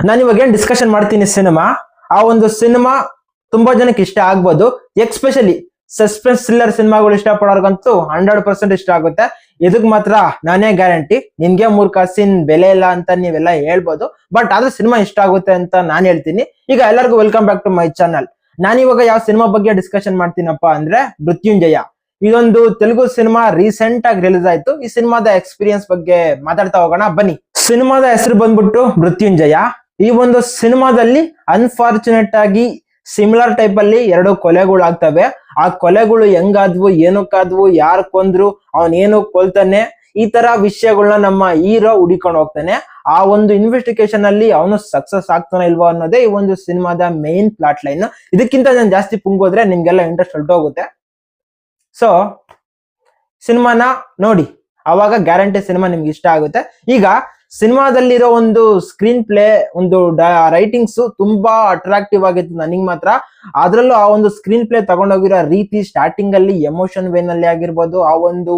ನಾನು ಇವಾಗ ಏನ್ ಡಿಸ್ಕಷನ್ ಮಾಡ್ತೀನಿ ಸಿನಿಮಾ, ಆ ಒಂದು ಸಿನಿಮಾ ತುಂಬಾ ಜನಕ್ಕೆ ಇಷ್ಟ ಆಗ್ಬೋದು. ಎಕ್ಸ್ಪೆಷಲಿ ಸಸ್ಪೆನ್ಸ್ ಥ್ರಿಲ್ಲರ್ ಸಿನಿಮಾಗಳು ಇಷ್ಟ ಪಡೋರ್ಗಂತೂ 100% ಇಷ್ಟ ಆಗುತ್ತೆ. ಇದಕ್ ಮಾತ್ರ ನಾನೇ ಗ್ಯಾರಂಟಿ. ನಿನ್ಗೆ 3 ಕಾಸಿನ ಬೆಲೆ ಇಲ್ಲ ಅಂತ ನೀವೆಲ್ಲ ಹೇಳ್ಬೋದು, ಬಟ್ ಆದ್ರೆ ಸಿನಿಮಾ ಇಷ್ಟ ಆಗುತ್ತೆ ಅಂತ ನಾನು ಹೇಳ್ತೀನಿ. ಈಗ ಎಲ್ಲರಿಗೂ welcome back to my channel. ನಾನಿವಾಗ ಯಾವ ಸಿನಿಮಾ ಬಗ್ಗೆ ಡಿಸ್ಕಷನ್ ಮಾಡ್ತೀನಪ್ಪ ಅಂದ್ರೆ ಮೃತ್ಯುಂಜಯ. ಇದೊಂದು ತೆಲುಗು ಸಿನಿಮಾ ರೀಸೆಂಟ್ ಆಗಿ ರಿಲೀಸ್ ಆಯ್ತು. ಈ ಸಿನಿಮಾದ ಎಕ್ಸ್ಪೀರಿಯನ್ಸ್ ಬಗ್ಗೆ ಮಾತಾಡ್ತಾ ಹೋಗೋಣ ಬನ್ನಿ. ಸಿನಿಮಾದ ಹೆಸರು ಬಂದ್ಬಿಟ್ಟು ಮೃತ್ಯುಂಜಯ. ಈ ಒಂದು ಸಿನಿಮಾದಲ್ಲಿ ಅನ್ಫಾರ್ಚುನೇಟ್ ಆಗಿ ಸಿಮಿಲರ್ ಟೈಪ್ ಅಲ್ಲಿ 2 ಕೊಲೆಗಳು ಆಗ್ತವೆ. ಆ ಕೊಲೆಗಳು ಹೆಂಗಾದ್ವು, ಏನಕ್ಕಾದ್ವು, ಯಾರು ಕೊಂದ್ರು, ಅವನ್ ಏನು ಕೊಲ್ತಾನೆ, ಈ ತರ ವಿಷಯಗಳನ್ನ ನಮ್ಮ ಹೀರೋ ಹುಡಿಕೊಂಡು ಹೋಗ್ತಾನೆ. ಆ ಒಂದು ಇನ್ವೆಸ್ಟಿಗೇಷನ್ ಅಲ್ಲಿ ಅವನು ಸಕ್ಸಸ್ ಆಗ್ತಾನೆ ಇಲ್ವೋ ಅನ್ನೋದೇ ಈ ಒಂದು ಸಿನಿಮಾದ ಮೇನ್ ಪ್ಲಾಟ್ ಲೈನ್. ಇದಕ್ಕಿಂತ ನಾನು ಜಾಸ್ತಿ ಪುಂಗೋದ್ರೆ ನಿಮ್ಗೆಲ್ಲ ಇಂಟ್ರೆಸ್ಟ್ ಹೊರಟೋಗುತ್ತೆ. ಸೊ ಸಿನಿಮಾನ ನೋಡಿ, ಅವಾಗ ಗ್ಯಾರಂಟಿ ಸಿನಿಮಾ ನಿಮ್ಗೆ ಇಷ್ಟ ಆಗುತ್ತೆ. ಈಗ ಸಿನಿಮಾದಲ್ಲಿರೋ ಒಂದು ಸ್ಕ್ರೀನ್ ಪ್ಲೇ, ಒಂದು ರೈಟಿಂಗ್ಸ್ ತುಂಬಾ ಅಟ್ರಾಕ್ಟಿವ್ ಆಗಿತ್ತು ನನಗೆ ಮಾತ್ರ. ಅದ್ರಲ್ಲೂ ಆ ಒಂದು ಸ್ಕ್ರೀನ್ ಪ್ಲೇ ತಗೊಂಡೋಗಿರೋ ರೀತಿ, ಸ್ಟಾರ್ಟಿಂಗ್ ಅಲ್ಲಿ ಎಮೋಷನ್ ವೇ ನಲ್ಲಿ ಆಗಿರ್ಬೋದು, ಆ ಒಂದು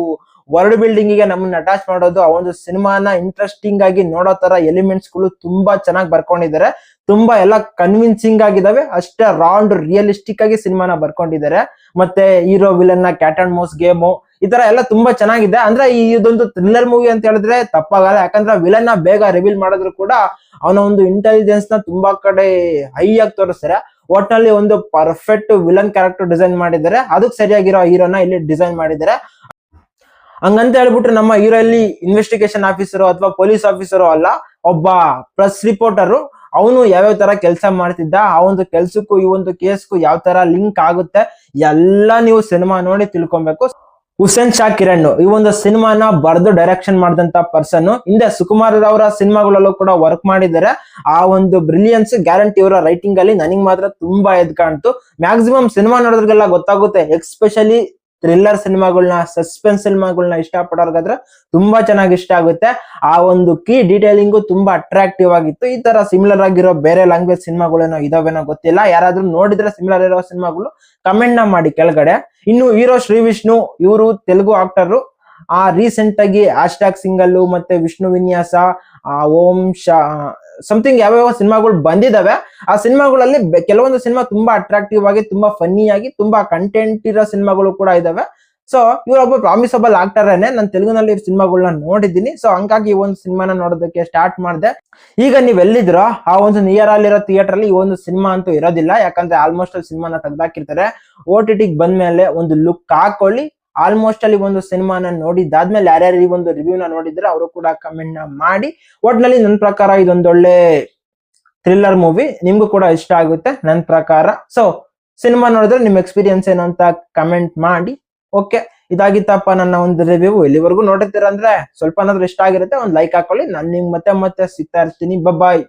ವರ್ಲ್ಡ್ ಬಿಲ್ಡಿಂಗ್ ಗೆ ನಮ್ಮನ್ನ ಅಟ್ಯಾಚ್ ಮಾಡೋದು, ಆ ಒಂದು ಸಿನಿಮಾನ ಇಂಟ್ರೆಸ್ಟಿಂಗ್ ಆಗಿ ನೋಡೋ ತರ ಎಲಿಮೆಂಟ್ಸ್ ಗಳು ತುಂಬಾ ಚೆನ್ನಾಗಿ ಬರ್ಕೊಂಡಿದ್ದಾರೆ. ತುಂಬಾ ಎಲ್ಲ ಕನ್ವಿನ್ಸಿಂಗ್ ಆಗಿದಾವೆ. ಅಷ್ಟೇ ರೌಂಡ್ ರಿಯಲಿಸ್ಟಿಕ್ ಆಗಿ ಸಿನಿಮಾನ ಬರ್ಕೊಂಡಿದ್ದಾರೆ. ಮತ್ತೆ ಹೀರೋ ವಿಲನ್ ನ ಕ್ಯಾಟ್ ಅಂಡ್ ಮೌಸ್ ಗೇಮು, ಈ ತರ ಎಲ್ಲ ತುಂಬಾ ಚೆನ್ನಾಗಿದೆ. ಅಂದ್ರೆ ಇದೊಂದು ಥ್ರಿಲ್ಲರ್ ಮೂವಿ ಅಂತ ಹೇಳಿದ್ರೆ ತಪ್ಪಾಗಲ್ಲ. ಯಾಕಂದ್ರೆ ವಿಲನ್ ನ ಬೇಗ ರಿವೀಲ್ ಮಾಡಿದ್ರು ಕೂಡ ಅವನ ಒಂದು ಇಂಟೆಲಿಜೆನ್ಸ್ ನ ತುಂಬಾ ಕಡೆ ಹೈ ಆಗಿ ತೋರಿಸ್ತಾರೆ. ಒಟ್ನಲ್ಲಿ ಒಂದು ಪರ್ಫೆಕ್ಟ್ ವಿಲನ್ ಕ್ಯಾರೆಕ್ಟರ್ ಡಿಸೈನ್ ಮಾಡಿದ್ದಾರೆ. ಅದಕ್ಕೆ ಸರಿಯಾಗಿರೋ ಹೀರೋನ ಇಲ್ಲಿ ಡಿಸೈನ್ ಮಾಡಿದ್ದಾರೆ. ಹಂಗಂತ ಹೇಳ್ಬಿಟ್ರೆ ನಮ್ಮ ಹೀರೋ ಇಲ್ಲಿ ಇನ್ವೆಸ್ಟಿಗೇಷನ್ ಆಫೀಸರು ಅಥವಾ ಪೊಲೀಸ್ ಆಫೀಸರು ಅಲ್ಲ, ಒಬ್ಬ ಪ್ರೆಸ್ ರಿಪೋರ್ಟರು. ಅವನು ಯಾವ್ಯಾವ ತರ ಕೆಲಸ ಮಾಡ್ತಿದ್ದ, ಆ ಒಂದು ಕೆಲ್ಸಕ್ಕೂ ಈ ಒಂದು ಕೇಸ್ಗೂ ಯಾವ ತರ ಲಿಂಕ್ ಆಗುತ್ತೆ ಎಲ್ಲ ನೀವು ಸಿನಿಮಾ ನೋಡಿ ತಿಳ್ಕೊಬೇಕು. ಹುಸೇನ್ ಶಾ ಕಿರಣ್ ಈ ಒಂದು ಸಿನಿಮಾನ ಬರ್ದು ಡೈರೆಕ್ಷನ್ ಮಾಡಿದಂತ ಪರ್ಸನ್. ಹಿಂದೆ ಸುಕುಮಾರ್ ಅವರ ಸಿನಿಮಾಗಳಲ್ಲೂ ಕೂಡ ವರ್ಕ್ ಮಾಡಿದ್ದಾರೆ. ಆ ಒಂದು ಬ್ರಿಲಿಯನ್ಸ್ ಗ್ಯಾರಂಟಿ ಇವರ ರೈಟಿಂಗ್ ಅಲ್ಲಿ ನನಗ್ ಮಾತ್ರ ತುಂಬಾ ಎದ್ ಕಾಣ್ತು. ಮ್ಯಾಕ್ಸಿಮಮ್ ಸಿನಿಮಾ ನೋಡೋದ್ರಿಗೆಲ್ಲ ಗೊತ್ತಾಗುತ್ತೆ. ಎಕ್ಸ್ಪೆಷಲಿ ಥ್ರಿಲ್ಲರ್ ಸಿನಿಮಾಗಳನ್ನ, ಸಸ್ಪೆನ್ಸ್ ಸಿನಿಮಾಗಳನ್ನ ಇಷ್ಟ ಪಡೋರ್ಗಾದ್ರೆ ತುಂಬಾ ಚೆನ್ನಾಗಿ ಇಷ್ಟ ಆಗುತ್ತೆ. ಆ ಒಂದು ಕೀ ಡೀಟೇಲಿಂಗು ತುಂಬಾ ಅಟ್ರಾಕ್ಟಿವ್ ಆಗಿತ್ತು. ಈ ತರ ಸಿಮಿಲರ್ ಆಗಿರೋ ಬೇರೆ ಲ್ಯಾಂಗ್ವೇಜ್ ಸಿನಿಮಾಗಳೇನೋ ಇದಾವೇನೋ ಗೊತ್ತಿಲ್ಲ. ಯಾರಾದ್ರೂ ನೋಡಿದ್ರೆ ಸಿಮಿಲರ್ ಇರೋ ಸಿನಿಮಾಗಳು ಕಮೆಂಟ್ ನ ಮಾಡಿ ಕೆಳಗಡೆ. ಇನ್ನು ಹೀರೋ ಶ್ರೀ ವಿಷ್ಣು, ಇವರು ತೆಲುಗು ಆಕ್ಟರ್. ಆ ರೀಸೆಂಟ್ ಆಗಿ ಹ್ಯಾಶ್ಟ್ಯಾಗ್ ಸಿಂಗಲ್ ಮತ್ತೆ ವಿಷ್ಣು ವಿನ್ಯಾಸ, ಓಂ ಶಾ ಸಮಥಿಂಗ್ ಯಾವ್ಯಾವ ಸಿನಿಮಾಗಳು ಬಂದಿದಾವೆ. ಆ ಸಿನಿಮಾಗಳಲ್ಲಿ ಕೆಲವೊಂದು ಸಿನಿಮಾ ತುಂಬಾ ಅಟ್ರಾಕ್ಟಿವ್ ಆಗಿ, ತುಂಬಾ ಫನ್ನಿ ಆಗಿ, ತುಂಬಾ ಕಂಟೆಂಟ್ ಇರೋ ಸಿನಿಮಾಗಳು ಕೂಡ ಇದಾವೆ. ಸೊ ಇವರೊಬ್ಬ ಪ್ರಾಮಿಸಬಲ್ ಆಕ್ಟರೇನೆ. ನಾನು ತೆಲುಗಿನಲ್ಲಿ ಸಿನಿಮಾಗಳನ್ನ ನೋಡಿದ್ದೀನಿ. ಸೊ ಹಂಗಾಗಿ ಈ ಒಂದು ಸಿನಿಮಾನ ನೋಡೋದಕ್ಕೆ ಸ್ಟಾರ್ಟ್ ಮಾಡಿದೆ. ಈಗ ನೀವ್ ಎಲ್ಲಿದ್ರೋ ಆ ಒಂದು ನಿಯರ್ ಅಲ್ಲಿರೋ ಥಿಯೇಟರ್ ಅಲ್ಲಿ ಈ ಒಂದು ಸಿನಿಮಾ ಅಂತೂ ಇರೋದಿಲ್ಲ. ಯಾಕಂದ್ರೆ ಆಲ್ಮೋಸ್ಟ್ ಅಲ್ಲಿ ಸಿನಿಮಾನ ತೆಗ್ದಾಕಿರ್ತಾರೆ. OTT ಬಂದ್ಮೇಲೆ ಒಂದು ಲುಕ್ ಹಾಕೊಳ್ಳಿ. ಆಲ್ಮೋಸ್ಟ್ ಅಲ್ಲಿ ಒಂದು ಸಿನಿಮಾನ ನೋಡಿದಾದ್ಮೇಲೆ ಯಾರ್ಯಾರು ಈ ಒಂದು ರಿವ್ಯೂನ ನೋಡಿದ್ರೆ ಅವರು ಕೂಡ ಕಮೆಂಟ್ ನ ಮಾಡಿ. ಒಟ್ನಲ್ಲಿ ನನ್ನ ಪ್ರಕಾರ ಇದೊಂದೊಳ್ಳೆ ಥ್ರಿಲ್ಲರ್ ಮೂವಿ, ನಿಮ್ಗೂ ಕೂಡ ಇಷ್ಟ ಆಗುತ್ತೆ ನನ್ನ ಪ್ರಕಾರ. ಸೊ ಸಿನಿಮಾ ನೋಡಿದ್ರೆ ನಿಮ್ ಎಕ್ಸ್ಪೀರಿಯನ್ಸ್ ಏನು ಅಂತ ಕಮೆಂಟ್ ಮಾಡಿ. ಓಕೆ, ಇದಾಗಿತ್ತಪ್ಪ ನನ್ನ ಒಂದು ರಿವ್ಯೂ. ಎಲ್ಲಿವರೆಗೂ ನೋಡಿರ್ತೀರ ಅಂದ್ರೆ ಸ್ವಲ್ಪ ಏನಾದ್ರು ಇಷ್ಟ ಆಗಿರುತ್ತೆ, ಒಂದು ಲೈಕ್ ಹಾಕೊಳ್ಳಿ. ನಾನು ನಿಮ್ಗೆ ಮತ್ತೆ ಸಿಗ್ತಾ ಇರ್ತೀನಿ. ಬಾಯ್.